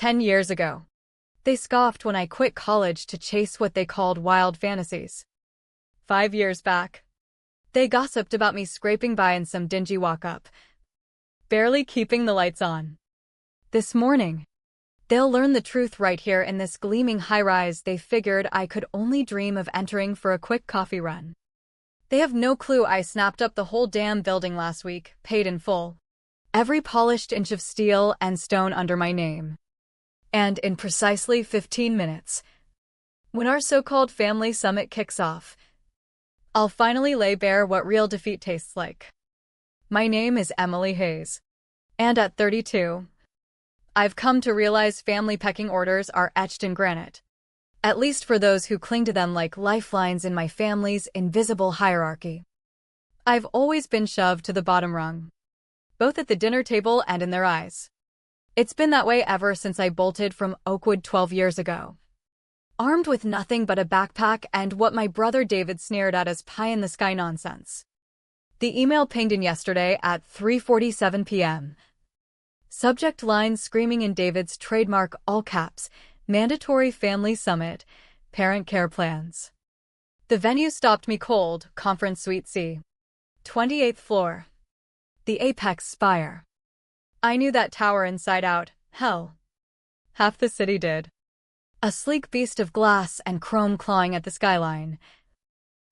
10 years ago. They scoffed when I quit college to chase what they called wild fantasies. 5 years back, they gossiped about me scraping by in some dingy walk-up, barely keeping the lights on. This morning, they'll learn the truth right here in this gleaming high-rise they figured I could only dream of entering for a quick coffee run. They have no clue I snapped up the whole damn building last week, paid in full. Every polished inch of steel and stone under my name. And in precisely 15 minutes, when our so-called family summit kicks off, I'll finally lay bare what real defeat tastes like. My name is Emily Hayes. And at 32, I've come to realize family pecking orders are etched in granite. At least for those who cling to them like lifelines in my family's invisible hierarchy. I've always been shoved to the bottom rung, both at the dinner table and in their eyes. It's been that way ever since I bolted from Oakwood 12 years ago. Armed with nothing but a backpack and what my brother David sneered at as pie-in-the-sky nonsense. The email pinged in yesterday at 3:47 p.m. Subject line screaming in David's trademark all-caps, mandatory family summit, parent care plans. The venue stopped me cold, Conference Suite C. 28th floor. The Apex Spire. I knew that tower inside out, hell. Half the city did. A sleek beast of glass and chrome clawing at the skyline.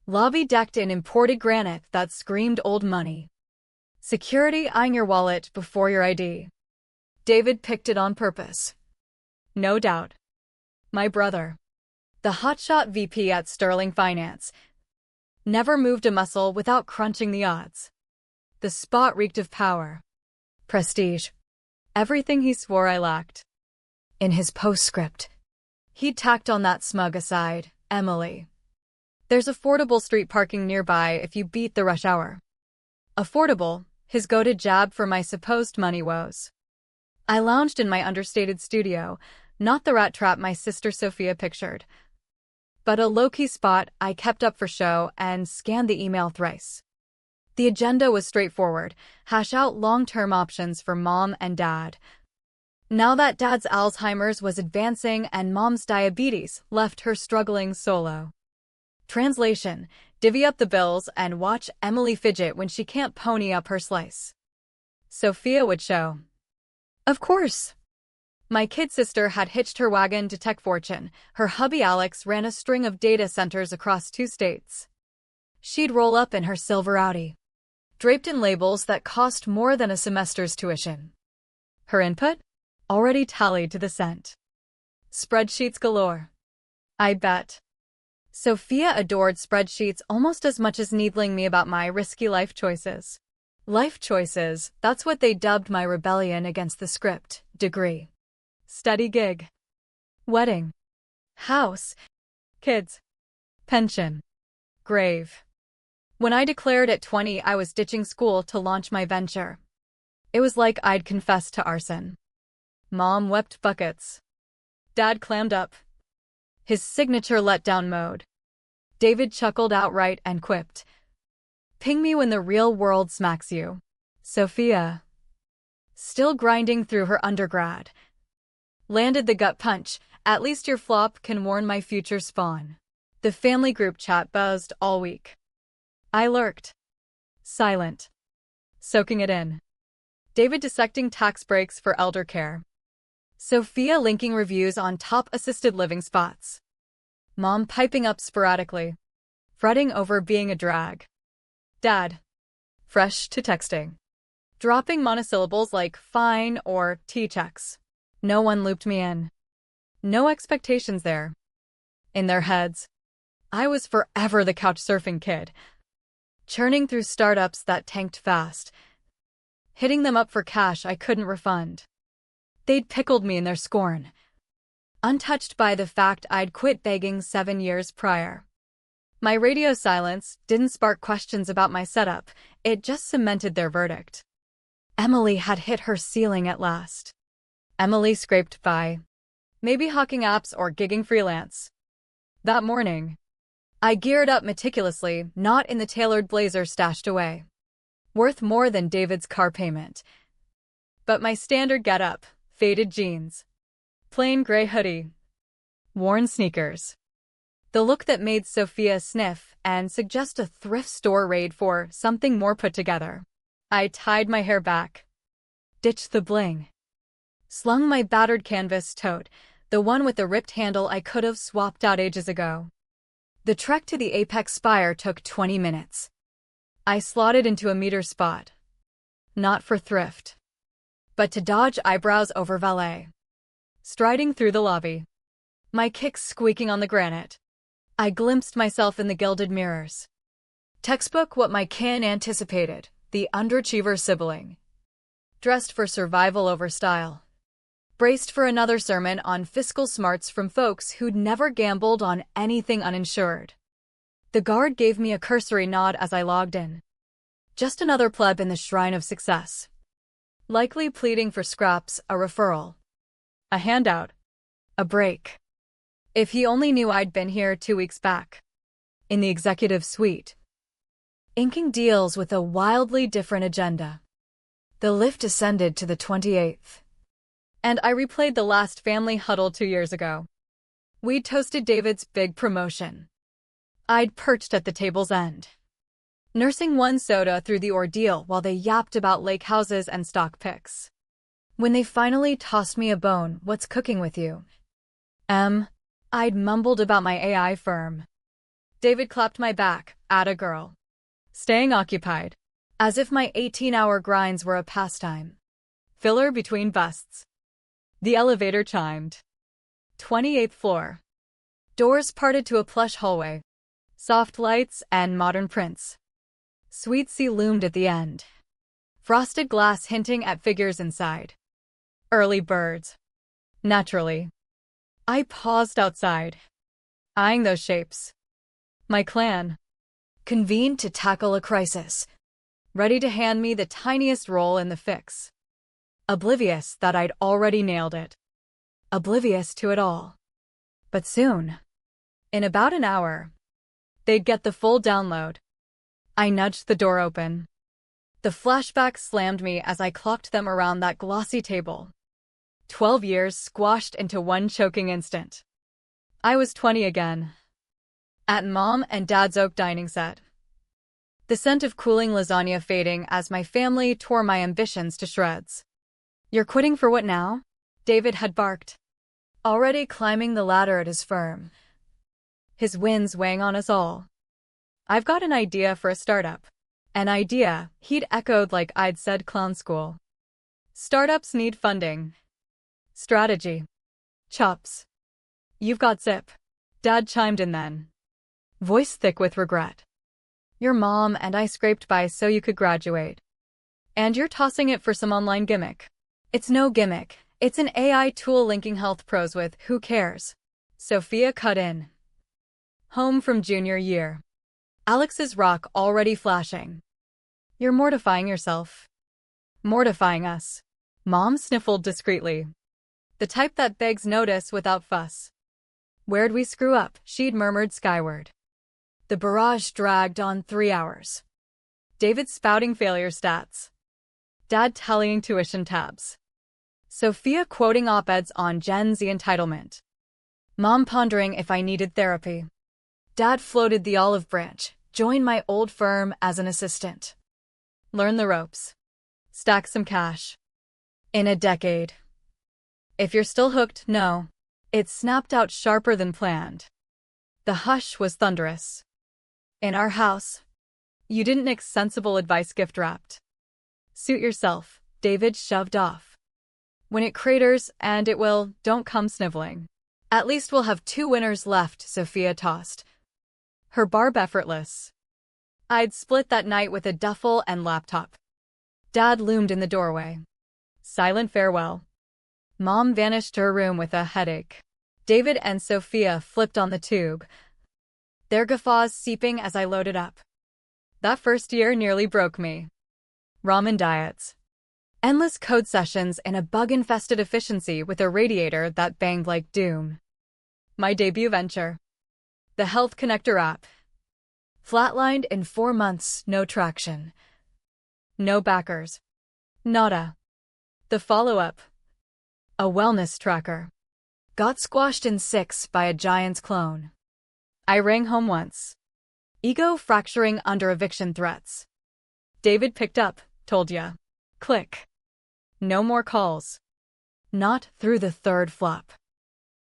Lobby decked in imported granite that screamed old money. Security eyeing your wallet before your ID. David picked it on purpose. No doubt. My brother, the hotshot VP at Sterling Finance, never moved a muscle without crunching the odds. The spot reeked of power, prestige, everything he swore I lacked. In his postscript, he'd tacked on that smug aside, Emily. There's affordable street parking nearby if you beat the rush hour. Affordable, his goated jab for my supposed money woes. I lounged in my understated studio, not the rat trap my sister Sophia pictured, but a low-key spot I kept up for show and scanned the email thrice. The agenda was straightforward, hash out long-term options for mom and dad. Now that dad's Alzheimer's was advancing and mom's diabetes left her struggling solo. Translation, divvy up the bills and watch Emily fidget when she can't pony up her slice. Sophia would show. Of course. My kid sister had hitched her wagon to tech fortune. Her hubby Alex ran a string of data centers across 2 states. She'd roll up in her silver Audi, draped in labels that cost more than a semester's tuition. Her input? Already tallied to the cent. Spreadsheets galore. I bet. Sophia adored spreadsheets almost as much as needling me about my risky life choices. Life choices, that's what they dubbed my rebellion against the script. Degree. Steady gig. Wedding. House. Kids. Pension. Grave. When I declared at 20 I was ditching school to launch my venture, it was like I'd confessed to arson. Mom wept buckets. Dad clammed up. His signature letdown mode. David chuckled outright and quipped, "Ping me when the real world smacks you." Sophia, still grinding through her undergrad, landed the gut punch. At least your flop can warn my future spawn. The family group chat buzzed all week. I lurked, silent, soaking it in. David dissecting tax breaks for elder care. Sophia linking reviews on top assisted living spots. Mom piping up sporadically, fretting over being a drag. Dad, fresh to texting, dropping monosyllables like fine or T-checks. No one looped me in. No expectations there. In their heads, I was forever the couch surfing kid, churning through startups that tanked fast, hitting them up for cash I couldn't refund. They'd pickled me in their scorn, untouched by the fact I'd quit begging 7 years prior. My radio silence didn't spark questions about my setup, it just cemented their verdict. Emily had hit her ceiling at last. Emily scraped by, maybe hawking apps or gigging freelance. That morning, I geared up meticulously, not in the tailored blazer stashed away, worth more than David's car payment, but my standard getup, faded jeans, Plain gray hoodie. Worn sneakers. The look that made Sophia sniff and suggest a thrift store raid for something more put together. I tied my hair back. Ditched the bling. Slung my battered canvas tote, the one with the ripped handle I could have swapped out ages ago. The trek to the apex spire took 20 minutes. I slotted into a meter spot. Not for thrift, but to dodge eyebrows over valet. Striding through the lobby, my kicks squeaking on the granite, I glimpsed myself in the gilded mirrors. Textbook what my kin anticipated, the underachiever sibling. Dressed for survival over style. Braced for another sermon on fiscal smarts from folks who'd never gambled on anything uninsured. The guard gave me a cursory nod as I logged in. Just another pleb in the shrine of success. Likely pleading for scraps, a referral. A handout. A break. If he only knew I'd been here 2 weeks back. In the executive suite. Inking deals with a wildly different agenda. The lift ascended to the 28th. And I replayed the last family huddle 2 years ago. We'd toasted David's big promotion. I'd perched at the table's end, nursing one soda through the ordeal while they yapped about lake houses and stock picks. When they finally tossed me a bone, what's cooking with you? I'd mumbled about my AI firm. David clapped my back, atta girl. Staying occupied, as if my 18-hour grinds were a pastime. Filler between busts. The elevator chimed. 28th floor. Doors parted to a plush hallway. Soft lights and modern prints. Sweet sea loomed at the end. Frosted glass hinting at figures inside. Early birds. Naturally. I paused outside, eyeing those shapes. My clan. Convened to tackle a crisis. Ready to hand me the tiniest role in the fix. Oblivious that I'd already nailed it. Oblivious to it all. But soon, in about an hour, they'd get the full download. I nudged the door open. The flashback slammed me as I clocked them around that glossy table. 12 years squashed into one choking instant. I was 20 again. At Mom and Dad's oak dining set. The scent of cooling lasagna fading as my family tore my ambitions to shreds. You're quitting for what now? David had barked. Already climbing the ladder at his firm. His winds weighing on us all. I've got an idea for a startup. An idea, he'd echoed like I'd said clown school. Startups need funding. Strategy. Chops. You've got zip. Dad chimed in then. Voice thick with regret. Your mom and I scraped by so you could graduate. And you're tossing it for some online gimmick. It's no gimmick. It's an AI tool linking health pros with who cares. Sophia cut in. Home from junior year. Alex's rock already flashing. You're mortifying yourself. Mortifying us. Mom sniffled discreetly. The type that begs notice without fuss. Where'd we screw up? She'd murmured skyward. The barrage dragged on 3 hours. David spouting failure stats. Dad tallying tuition tabs. Sophia quoting op-eds on Gen Z entitlement. Mom pondering if I needed therapy. Dad floated the olive branch, join my old firm as an assistant. Learn the ropes. Stack some cash. In a decade. If you're still hooked, no. It snapped out sharper than planned. The hush was thunderous. In our house. You didn't nix sensible advice gift wrapped. Suit yourself, David shoved off. When it craters, and it will, don't come sniveling. At least we'll have 2 winners left, Sophia tossed. Her barb effortless. I'd split that night with a duffel and laptop. Dad loomed in the doorway. Silent farewell. Mom vanished to her room with a headache. David and Sophia flipped on the tube. Their guffaws seeping as I loaded up. That first year nearly broke me. Ramen diets. Endless code sessions in a bug-infested efficiency with a radiator that banged like doom. My debut venture. The Health Connector app. Flatlined in 4 months, no traction. No backers. Nada. The follow-up. A wellness tracker. Got squashed in 6 by a giant's clone. I rang home once. Ego fracturing under eviction threats. David picked up, told ya. Click. No more calls. Not through the 3rd flop.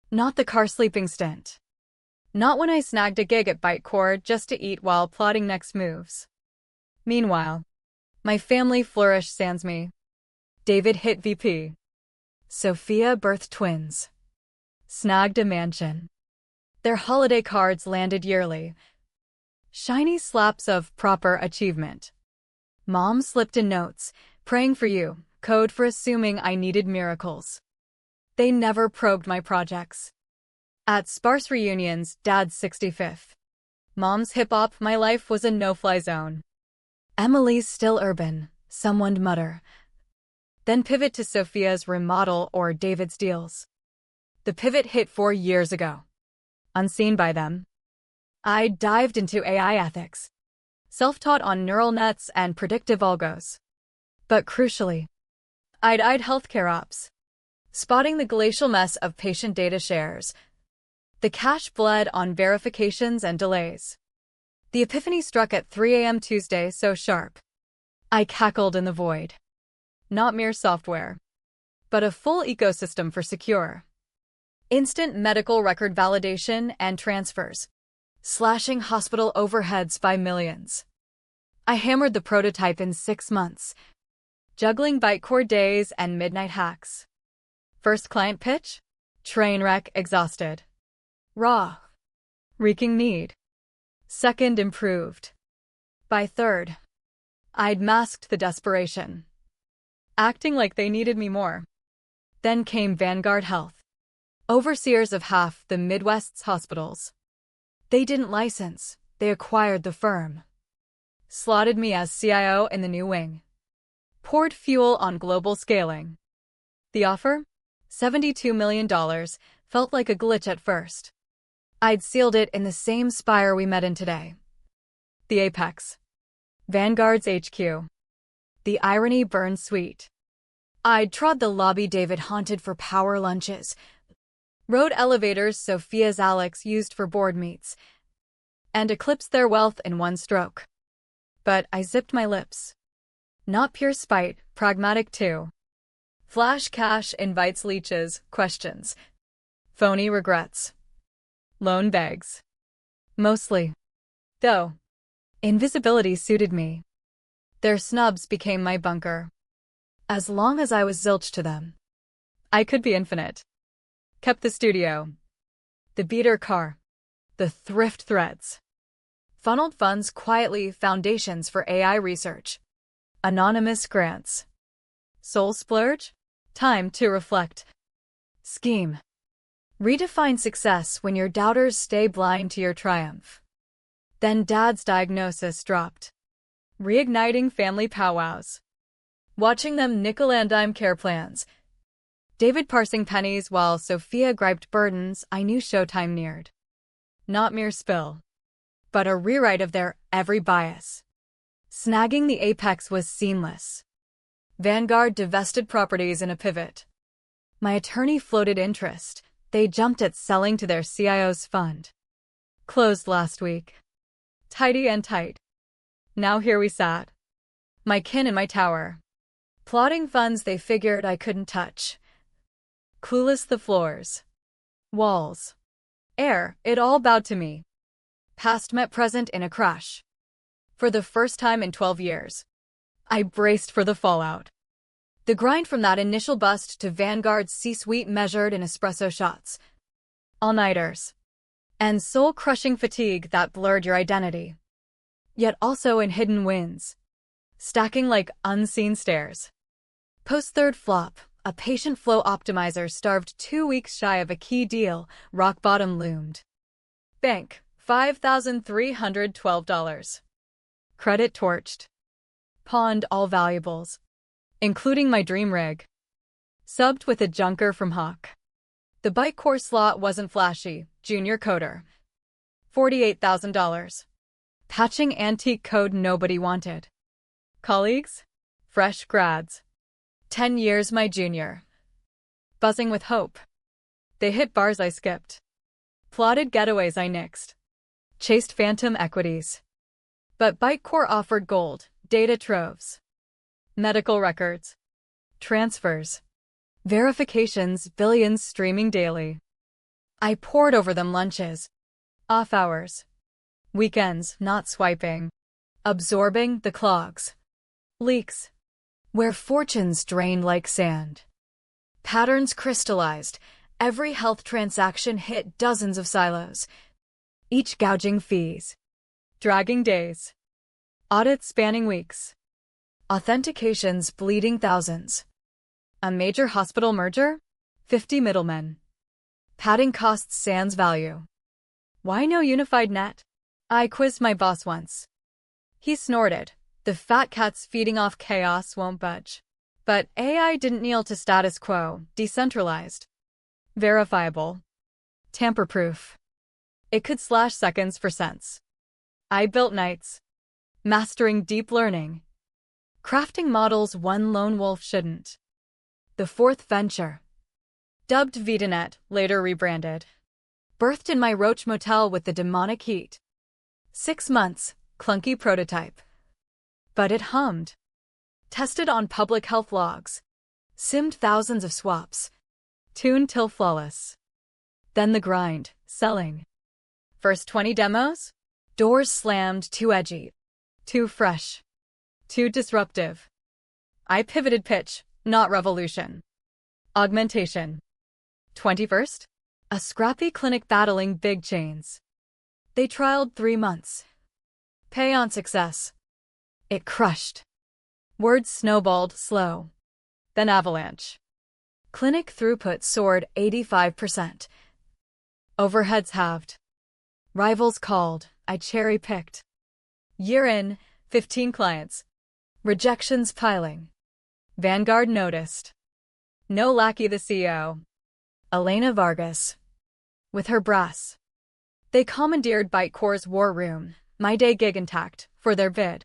Not the car sleeping stint. Not when I snagged a gig at Bytecore just to eat while plotting next moves. Meanwhile, my family flourished sans me. David hit VP. Sophia birthed twins. Snagged a mansion. Their holiday cards landed yearly. Shiny slaps of proper achievement. Mom slipped in notes, praying for you, code for assuming I needed miracles. They never probed my projects. At sparse reunions, Dad's 65th. Mom's hip-hop, my life was a no-fly zone. Emily's still urban, someone'd mutter. Then pivot to Sophia's remodel or David's deals. The pivot hit 4 years ago. Unseen by them. I dived into AI ethics. Self-taught on neural nets and predictive algos. But crucially, I'd eyed healthcare ops. Spotting the glacial mess of patient data shares. The cash bled on verifications and delays. The epiphany struck at 3 a.m. Tuesday so sharp. I cackled in the void. Not mere software, but a full ecosystem for secure, instant medical record validation and transfers, slashing hospital overheads by millions. I hammered the prototype in 6 months, juggling Bytecore days and midnight hacks. First client pitch? Train wreck, exhausted. Raw. Reeking need. Second improved. By third, I'd masked the desperation, acting like they needed me more. Then came Vanguard Health, overseers of half the Midwest's hospitals. They didn't license, they acquired the firm. Slotted me as CIO in the new wing. Poured fuel on global scaling. The offer? $72 million, felt like a glitch at first. I'd sealed it in the same spire we met in today. The apex. Vanguard's HQ. The irony burned sweet. I'd trod the lobby David haunted for power lunches, rode elevators Sophia's Alex used for board meets, and eclipsed their wealth in one stroke. But I zipped my lips. Not pure spite, pragmatic too. Flash cash invites leeches, questions. Phony regrets. Lone begs. Mostly. Though, invisibility suited me. Their snubs became my bunker. As long as I was zilch to them, I could be infinite. Kept the studio. The beater car. The thrift threads. Funneled funds quietly, foundations for AI research. Anonymous grants. Soul splurge? Time to reflect. Scheme. Redefine success when your doubters stay blind to your triumph. Then Dad's diagnosis dropped. Reigniting family powwows. Watching them nickel and dime care plans. David parsing pennies while Sophia griped burdens. I knew showtime neared. Not mere spill, but a rewrite of their every bias. Snagging the apex was seamless. Vanguard divested properties in a pivot. My attorney floated interest. They jumped at selling to their CIO's fund. Closed last week. Tidy and tight. Now here we sat. My kin in my tower. Plotting funds they figured I couldn't touch. Clueless the floors. Walls. Air, it all bowed to me. Past met present in a crash. For the first time in 12 years. I braced for the fallout. The grind from that initial bust to Vanguard's C-suite measured in espresso shots. All-nighters. And soul-crushing fatigue that blurred your identity. Yet also in hidden wins. Stacking like unseen stairs. Post-third flop, a patient flow optimizer starved 2 weeks shy of a key deal, rock bottom loomed. Bank, $5,312. Credit torched. Pawned all valuables, including my dream rig. Subbed with a junker from Hawk. The Bytecore slot wasn't flashy, junior coder. $48,000. Patching antique code nobody wanted. Colleagues? Fresh grads. 10 years my junior. Buzzing with hope. They hit bars I skipped. Plotted getaways I nixed. Chased phantom equities. But Bytecore offered gold, data troves. Medical records. Transfers. Verifications, billions streaming daily. I pored over them lunches. Off hours. Weekends, not swiping. Absorbing the clogs. Leaks. Where fortunes drained like sand. Patterns crystallized. Every health transaction hit dozens of silos. Each gouging fees. Dragging days. Audits spanning weeks. Authentications bleeding thousands. A major hospital merger? 50 middlemen. Padding costs sans value. Why no unified net? I quizzed my boss once. He snorted. The fat cats feeding off chaos won't budge. But AI didn't kneel to status quo, decentralized. Verifiable. Tamper-proof. It could slash seconds for cents. I built nights. Mastering deep learning. Crafting models one lone wolf shouldn't. The fourth venture. Dubbed VitaNet, later rebranded. Birthed in my Roach motel with the demonic heat. 6 months, clunky prototype. But it hummed. Tested on public health logs. Simmed thousands of swaps. Tuned till flawless. Then the grind, selling. First 20 demos? Doors slammed, too edgy. Too fresh. Too disruptive. I pivoted pitch, not revolution. Augmentation. 21st? A scrappy clinic battling big chains. They trialed 3 months. Pay on success. It crushed. Words snowballed slow. Then avalanche. Clinic throughput soared 85%. Overheads halved. Rivals called, I cherry-picked. Year in, 15 clients. Rejections piling. Vanguard noticed. No lackey the CEO. Elena Vargas. With her brass. They commandeered Bytecore's war room, my day gig intact, for their bid.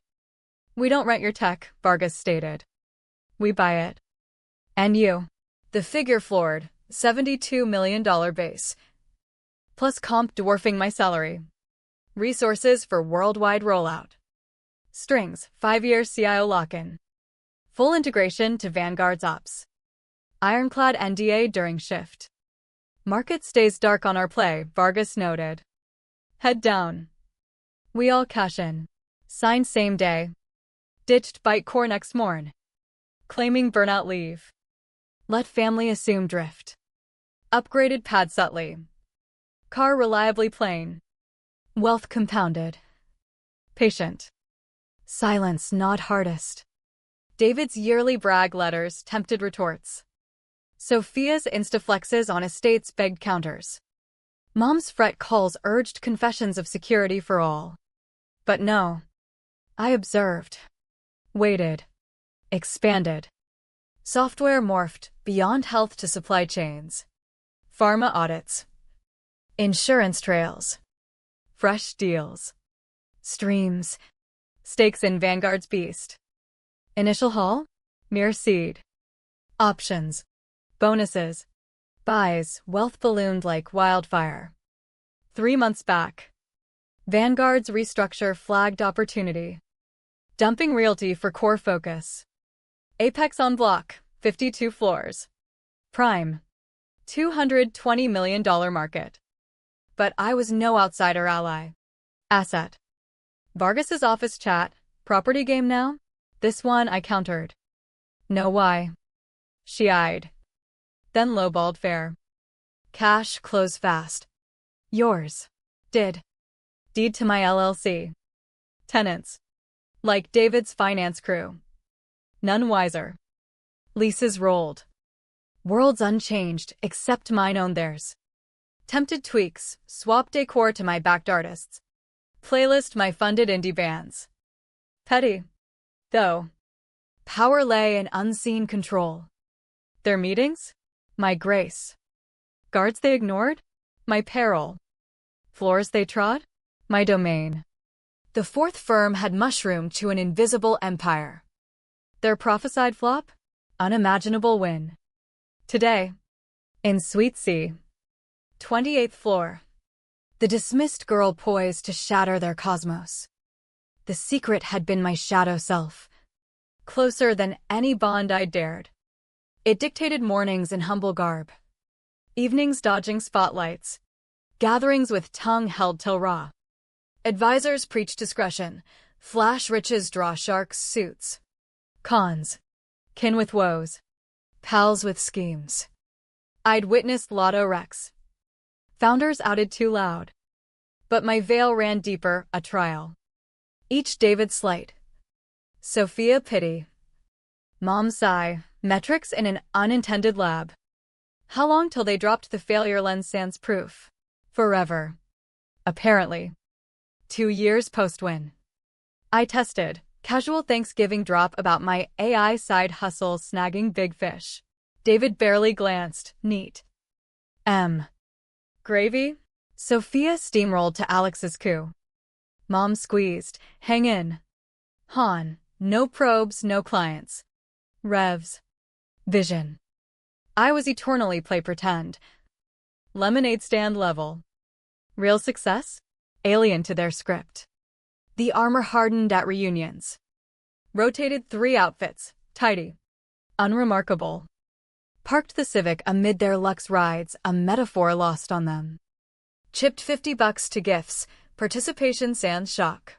We don't rent your tech, Vargas stated. We buy it. And you. The figure floored, $72 million base. Plus comp dwarfing my salary. Resources for worldwide rollout. Strings, 5-year CIO lock-in. Full integration to Vanguard's ops. Ironclad NDA during shift. Market stays dark on our play, Vargas noted. Head down. We all cash in. Signed same day. Ditched Bytecore next morn. Claiming burnout leave. Let family assume drift. Upgraded pad subtly. Car reliably plain. Wealth compounded. Patient. Silence not hardest. David's yearly brag letters tempted retorts. Sophia's instaflexes on estates begged counters. Mom's fret calls urged confessions of security for all. But no. I observed. Waited. Expanded. Software morphed beyond health to supply chains. Pharma audits. Insurance trails. Fresh deals. Streams. Stakes in Vanguard's beast. Initial haul? Mere seed. Options. Bonuses. Buys, wealth ballooned like wildfire. 3 months back. Vanguard's restructure flagged opportunity. Dumping realty for core focus. Apex on block, 52 floors. Prime. $220 million market. But I was no outsider ally. Asset. Vargas's office chat, property game now? This one I countered. Know why? She eyed. Then lowballed fair. Cash close fast. Yours. Did. Deed to my LLC. Tenants. Like David's finance crew. None wiser. Leases rolled. Worlds unchanged, except mine own theirs. Tempted tweaks, swap decor to my backed artists. Playlist my funded indie bands. Petty. Though. Power lay in unseen control. Their meetings? My grace. Guards they ignored? My peril. Floors they trod? My domain. The fourth firm had mushroomed to an invisible empire. Their prophesied flop? Unimaginable win. Today. In Sweet Sea. 28th floor. The dismissed girl poised to shatter their cosmos. The secret had been my shadow self, closer than any bond I'd dared. It dictated mornings in humble garb, evenings dodging spotlights, gatherings with tongue held till raw. Advisors preach discretion, flash riches draw sharks' suits. Cons. Kin with woes, pals with schemes. I'd witnessed lotto wrecks. Founders outed too loud. But my veil ran deeper, a trial. Each David slight. Sophia pity. Mom sigh, metrics in an unintended lab. How long till they dropped the failure lens sans proof? Forever. Apparently. 2 years post-win. I tested. Casual Thanksgiving drop about my AI side hustle snagging big fish. David barely glanced. Neat. Gravy? Sophia steamrolled to Alex's coup. Mom squeezed. Hang in. Han. No probes, no clients. Revs. Vision. I was eternally play pretend. Lemonade stand level. Real success? Alien to their script. The armor hardened at reunions. Rotated 3 outfits. Tidy. Unremarkable. Parked the Civic amid their luxe rides, a metaphor lost on them. Chipped $50 to gifts, participation sans shock.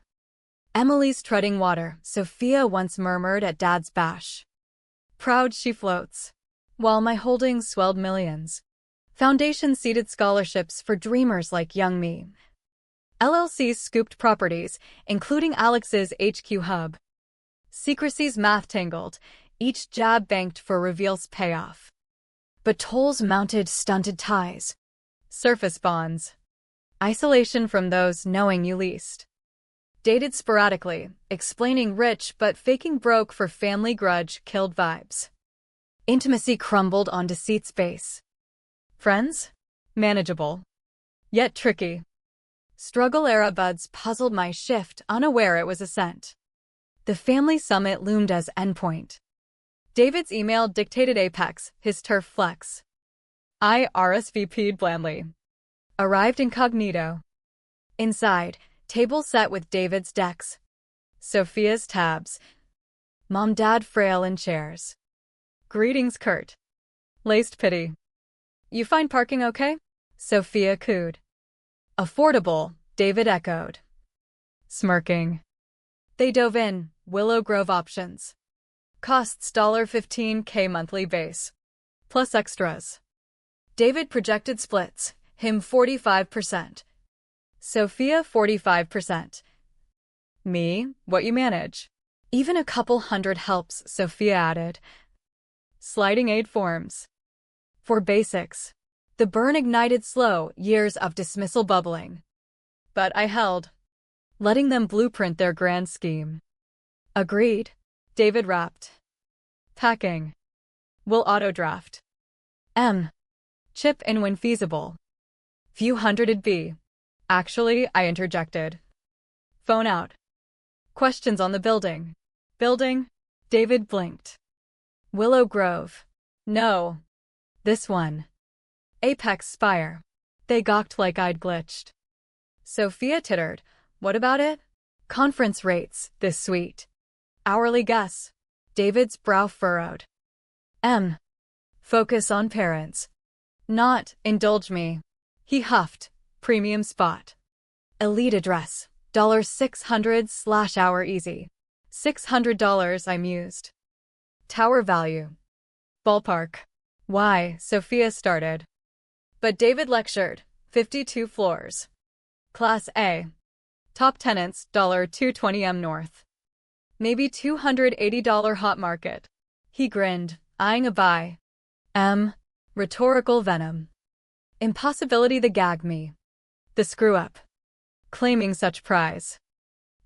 Emily's treading water, Sophia once murmured at Dad's bash. Proud she floats. While my holdings swelled millions. Foundation seeded scholarships for dreamers like young me. LLCs scooped properties, including Alex's HQ hub. Secrecy's math tangled, each jab banked for reveal's payoff. But tolls mounted stunted ties. Surface bonds. Isolation from those knowing you least. Dated sporadically, explaining rich but faking broke for family grudge killed vibes. Intimacy crumbled on deceit's base. Friends? Manageable. Yet tricky. Struggle-era buds puzzled my shift, unaware it was ascent. The family summit loomed as endpoint. David's email dictated apex, his turf flex. I RSVP'd blandly. Arrived incognito. Inside, table set with David's decks. Sophia's tabs. Mom-Dad frail in chairs. Greetings curt. Laced pity. You find parking okay? Sophia cooed. Affordable, David echoed. Smirking. They dove in, Willow Grove options. Costs $15K monthly base. Plus extras. David projected splits, him 45%. Sophia 45%. Me, what you manage. Even a couple hundred helps, Sophia added. Sliding aid forms. For basics. The burn ignited slow, years of dismissal bubbling. But I held. Letting them blueprint their grand scheme. Agreed. David rapped. Packing. Will auto-draft. Chip in when feasible. Few hundred'd be. Actually, I interjected. Phone out. Questions on the building. Building? David blinked. Willow Grove. No. This one. Apex Spire. They gawked like I'd glitched. Sophia tittered. What about it? Conference rates, this suite. Hourly guess. David's brow furrowed. Focus on parents. Not, indulge me. He huffed. Premium spot. Elite address. $600/hour easy. $600, I mused. Tower value. Ballpark. Why, Sophia started. But David lectured. 52 floors. Class A. Top tenants, $220M north. Maybe $280 hot market. He grinned, eyeing a buy. Rhetorical venom. Impossibility the gag me. The screw-up. Claiming such prize.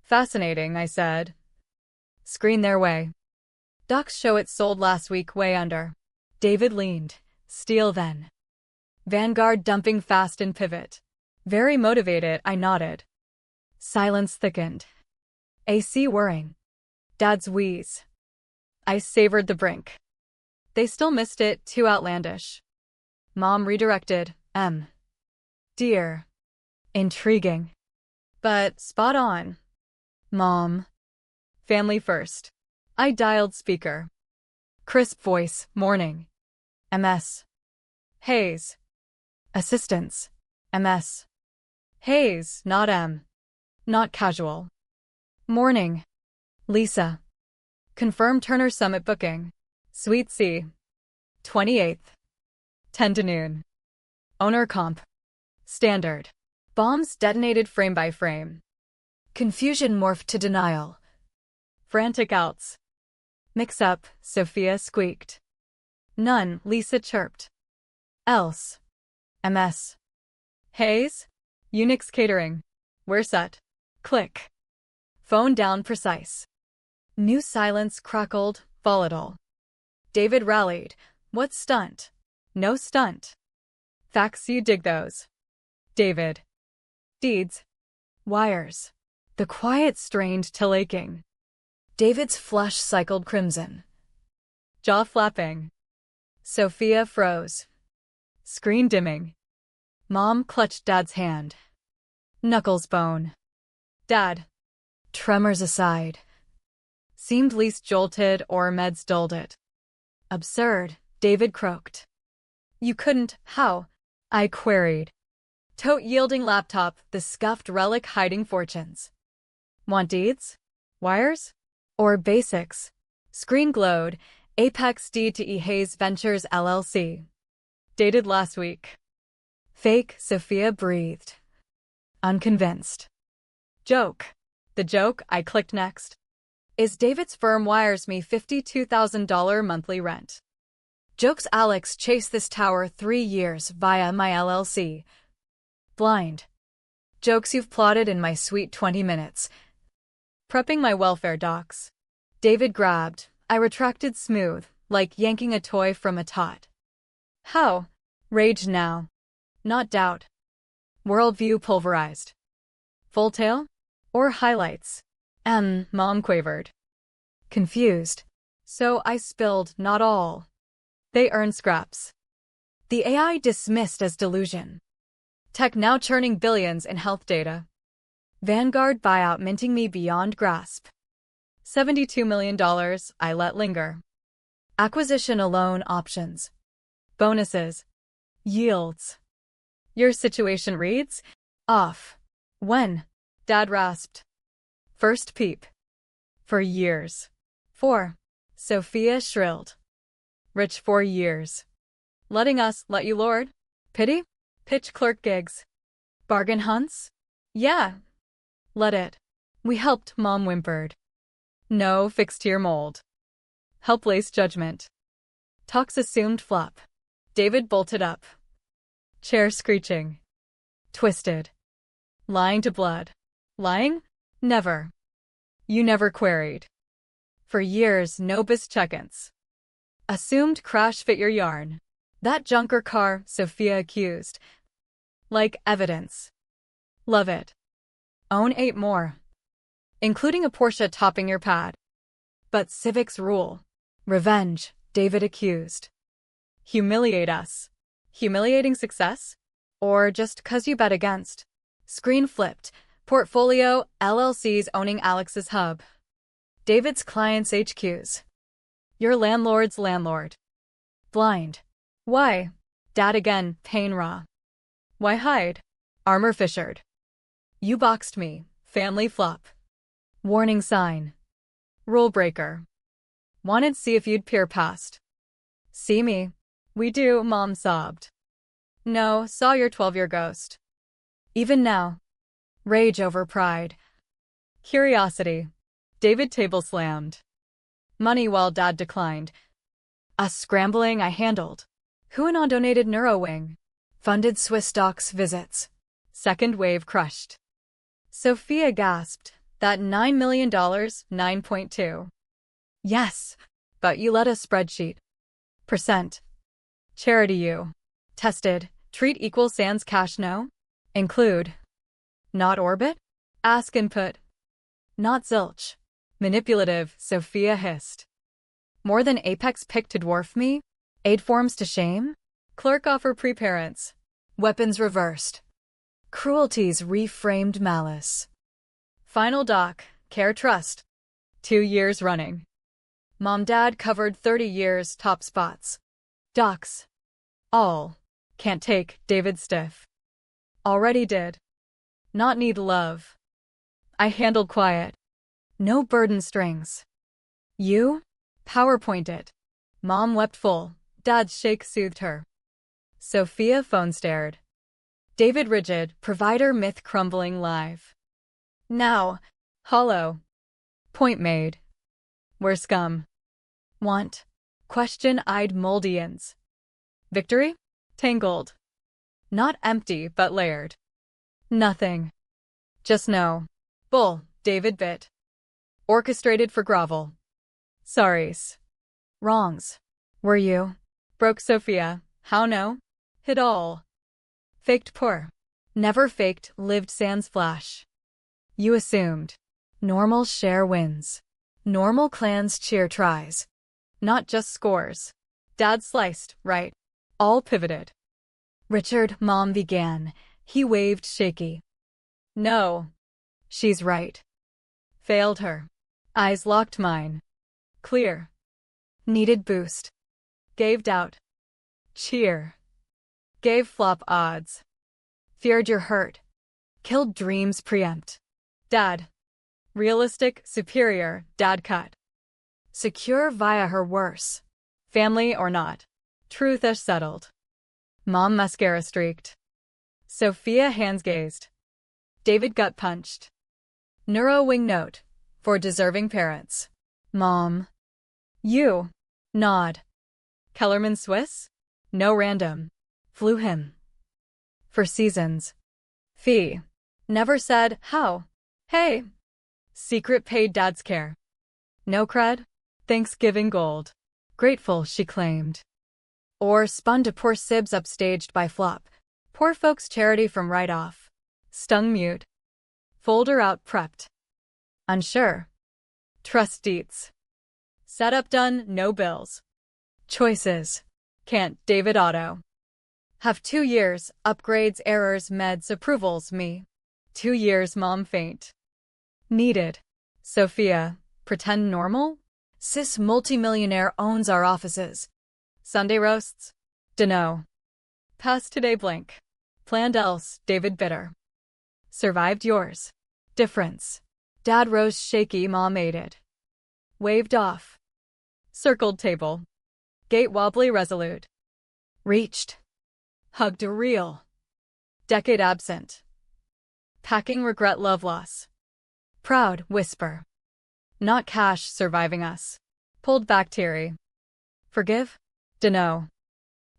Fascinating, I said. Screen their way. Docs show it sold last week way under. David leaned. Steal then. Vanguard dumping fast in pivot. Very motivated, I nodded. Silence thickened. AC whirring. Dad's wheeze. I savored the brink. They still missed it, too outlandish. Mom redirected. Dear. Intriguing. But spot on. Mom. Family first. I dialed speaker. Crisp voice, morning. MS. Hayes. Assistance. MS. Hayes, not M. Not casual. Morning. Lisa. Confirm Turner Summit booking. Suite C. 28th. 10 to noon. Owner comp. Standard. Bombs detonated frame by frame. Confusion morphed to denial. Frantic outs. Mix up, Sophia squeaked. None, Lisa chirped. Else. MS. Hayes? Unix catering. We're set. Click. Phone down precise. New silence crackled, volatile. David rallied. What stunt? No stunt. Facts, you dig those. David. Deeds. Wires. The quiet strained till aching. David's flush cycled crimson. Jaw flapping. Sophia froze. Screen dimming. Mom clutched Dad's hand. Knuckles bone. Dad. Tremors aside. Seemed least jolted or meds dulled it. Absurd, David croaked. You couldn't, how? I queried. Tote yielding laptop, the scuffed relic hiding fortunes. Want deeds? Wires? Or basics? Screen glowed, Apex D to E Hayes Ventures LLC. Dated last week. Fake, Sophia breathed. Unconvinced. Joke. The joke, I clicked next, is David's firm wires me $52,000 monthly rent. Joke's Alex chased this tower 3 years via my LLC. Blind. Jokes you've plotted in my sweet 20 minutes. Prepping my welfare docs. David grabbed. I retracted smooth, like yanking a toy from a tot. How? Rage now. Not doubt. Worldview pulverized. Full tale? Or highlights? Mom quavered. Confused. So I spilled not all. They earned scraps. The AI dismissed as delusion. Tech now churning billions in health data. Vanguard buyout minting me beyond grasp. $72 million I let linger. Acquisition alone options. Bonuses. Yields. Your situation reads? Off. When? Dad rasped. First peep. For years. 4. Sophia shrilled. Rich 4 years. Letting us let you lord? Pity? Pitch clerk gigs. Bargain hunts? Yeah. Let it. We helped, Mom whimpered. No fixed-tier mold. Helpless judgment. Talks assumed flop. David bolted up. Chair screeching. Twisted. Lying to blood. Lying? Never. You never queried. For years, no bis check-ins. Assumed crash fit your yarn. That junker car, Sophia accused. Like evidence. Love it. Own 8 more. Including a Porsche topping your pad. But civics rule. Revenge, David accused. Humiliate us. Humiliating success? Or just 'cause you bet against? Screen flipped. Portfolio, LLCs owning Alex's hub. David's clients' HQs. Your landlord's landlord. Blind. Why? Dad again, pain raw. Why hide? Armor fissured. You boxed me, family flop. Warning sign. Rule breaker. Wanted see if you'd peer past. See me. We do, Mom sobbed. No, saw your 12-year ghost. Even now. Rage over pride. Curiosity. David table slammed. Money while Dad declined. Us scrambling I handled. Huanon donated NeuroWing. Funded Swiss docs visits. Second wave crushed. Sophia gasped. That $9 million, 9.2. Yes, but you let a spreadsheet. Percent. Charity you. Tested. Treat equal sans cash no? Include. Not orbit? Ask input. Not zilch. Manipulative, Sophia hissed. More than Apex pick to dwarf me? Aid forms to shame? Clerk offer pre-parents. Weapons reversed. Cruelty's reframed malice. Final doc, care trust. 2 years running. Mom dad covered 30 years top spots. Docs. All. Can't take David stiff. Already did. Not need love. I handled quiet. No burden strings. You? PowerPoint it. Mom wept full. Dad's shake soothed her. Sophia phone stared. David rigid, provider myth crumbling live. Now. Hollow. Point made. We're scum. Want. Question-eyed Moldians. Victory? Tangled. Not empty, but layered. Nothing. Just no. Bull, David bit. Orchestrated for grovel. Sorries. Wrongs. Were you? Broke Sophia. How no? Hid all. Faked poor. Never faked, lived sans flash. You assumed. Normal share wins. Normal clans cheer tries. Not just scores. Dad sliced, right. All pivoted. Richard, Mom began. He waved shaky. No. She's right. Failed her. Eyes locked mine. Clear. Needed boost. Gave doubt. Cheer. Gave flop odds. Feared your hurt. Killed dreams preempt. Dad. Realistic, superior, dad cut. Secure via her worse. Family or not. Truth as settled. Mom mascara streaked. Sophia hands gazed. David gut punched. Neuro wing note. For deserving parents. Mom. You. Nod. Kellerman Swiss? No random. Flew him. For seasons. Fee. Never said, how? Hey. Secret paid dad's care. No cred? Thanksgiving gold. Grateful, she claimed. Or spun to poor sibs upstaged by flop. Poor folks' charity from right off. Stung mute. Folder out prepped. Unsure. Trust deets. Setup done, no bills. Choices. Can't, David Otto. Have 2 years, upgrades, errors, meds, approvals, me. 2 years, mom faint. Needed. Sophia. Pretend normal? Cis multimillionaire owns our offices. Sunday roasts? Dunno. Past today blank. Planned else, David bitter. Survived yours. Difference. Dad rose shaky, mom aided. Waved off. Circled table. Gate wobbly resolute. Reached. Hugged a real. Decade absent. Packing regret love loss. Proud, whisper. Not cash surviving us. Pulled back teary. Forgive? Dunno.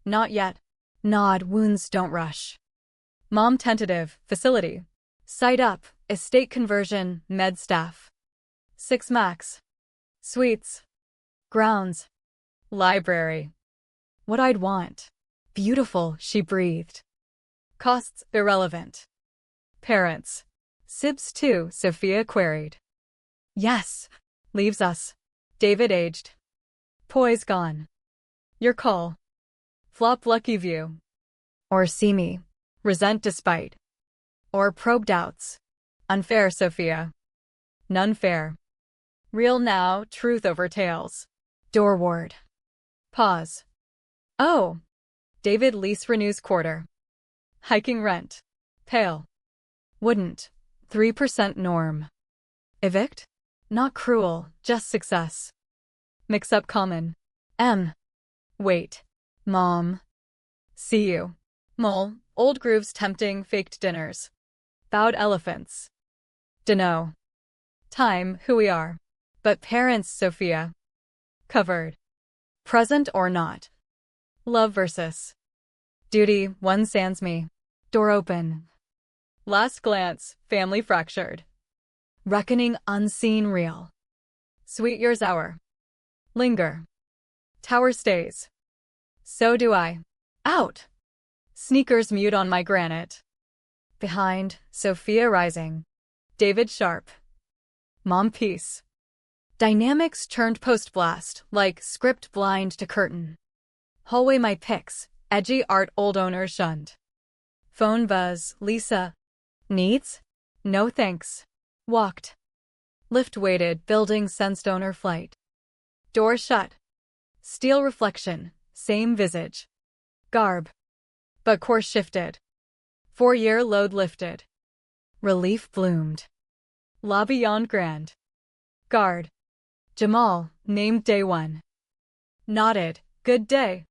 Not yet. Nod, wounds don't rush. Mom tentative, facility. Site up, estate conversion, med staff. 6 max. Suites. Grounds. Library. What I'd want. Beautiful, she breathed. Costs irrelevant. Parents. Sibs too, Sophia queried. Yes. Leaves us. David aged. Poise gone. Your call. Flop lucky view. Or see me. Resent despite. Or probe doubts. Unfair, Sophia. None fair. Real now, truth over tales. Doorward. Pause. Oh. David lease renews quarter. Hiking rent. Pale. Wouldn't. 3% norm. Evict? Not cruel, just success. Mix up common. M. Wait. Mom. See you. Mole. Old grooves tempting faked dinners. Bowed elephants. Dunno. Time, who we are. But parents, Sophia. Covered. Present or not. Love versus. Duty, one sans me. Door open. Last glance, family fractured. Reckoning unseen real. Sweet year's hour. Linger. Tower stays. So do I. Out. Sneakers mute on my granite. Behind, Sophia rising. David sharp. Mom peace. Dynamics churned post-blast, like script blind to curtain. Hallway my pics, edgy art old owners shunned. Phone buzz, Lisa, Needs? No thanks. Walked. Lift waited, building sensed owner flight. Door shut. Steel reflection, same visage. Garb. But course shifted. 4-year load lifted. Relief bloomed. Lobby yawned grand. Guard. Jamal, named day 1. Nodded, good day.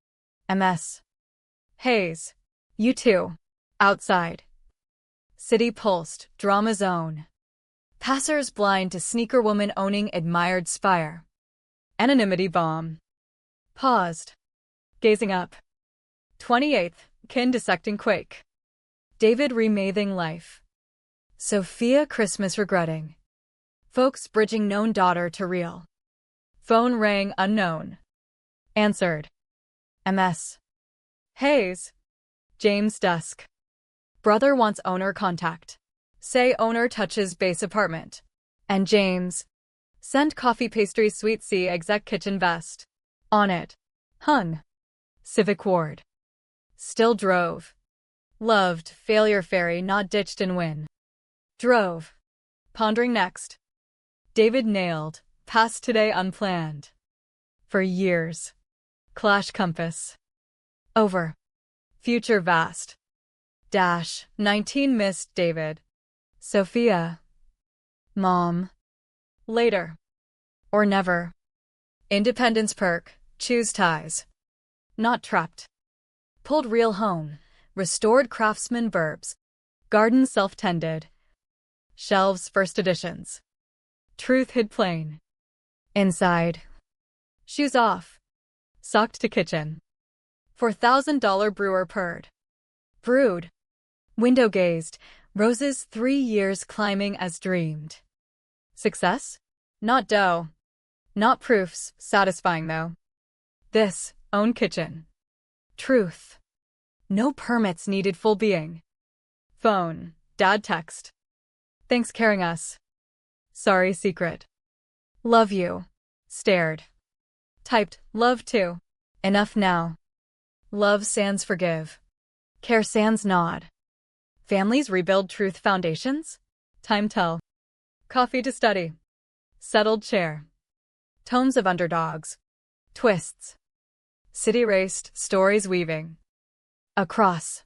MS. Hayes. You too. Outside. City pulsed, drama zone. Passers blind to sneaker woman owning admired spire. Anonymity bomb. Paused. Gazing up. 28th, kin dissecting quake. David remathing life. Sophia Christmas regretting. Folks bridging known daughter to real. Phone rang unknown. Answered. MS. Hayes. James dusk. Brother wants owner contact. Say owner touches base apartment. And James. Send coffee pastry sweet C exec kitchen vest. On it. Hung. Civic ward. Still drove. Loved, failure fairy not ditched and win. Drove. Pondering next. David nailed, past today unplanned. For years. Clash compass. Over. Future vast. Dash, 19 missed David. Sophia. Mom. Later. Or never. Independence perk, choose ties. Not trapped. Pulled real home, restored craftsman verbs. Garden self-tended. Shelves first editions. Truth hid plain. Inside. Shoes off. Socked to kitchen. $4,000 brewer purred. Brewed. Window gazed. Roses 3 years climbing as dreamed. Success? Not dough. Not proofs, satisfying though. This, own kitchen. Truth. No permits needed full being. Phone, dad text. Thanks carrying us. Sorry secret. Love you. Stared. Typed, love too. Enough now. Love sans forgive. Care sans nod. Families rebuild truth foundations? Time tell. Coffee to study. Settled chair. Tones of underdogs. Twists. City raced, stories weaving. Across.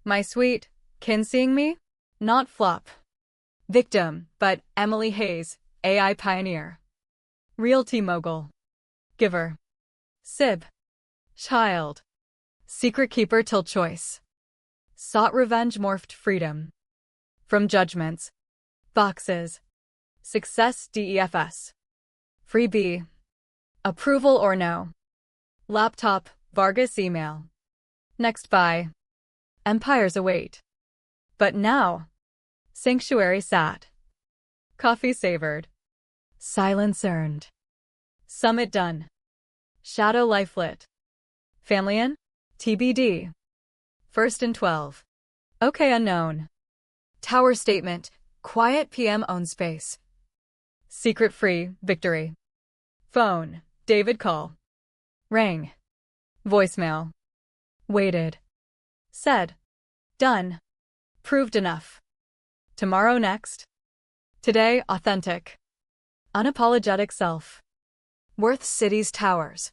My sweet, kin seeing me? Not flop. Victim, but Emily Hayes, AI pioneer. Realty mogul. Giver. Sib. Child. Secret keeper till choice. Sought revenge morphed freedom. From judgments. Boxes. Success DEFS. Free B. Approval or no. Laptop, Vargas email. Next buy. Empires await. But now. Sanctuary sat. Coffee savored. Silence earned. Summit done. Shadow life lit. Family in? TBD. First and 12. Okay unknown. Tower statement. Quiet PM own space. Secret free, victory. Phone, David call. Rang. Voicemail. Waited. Said. Done. Proved enough. Tomorrow next. Today authentic. Unapologetic self. Worth cities towers.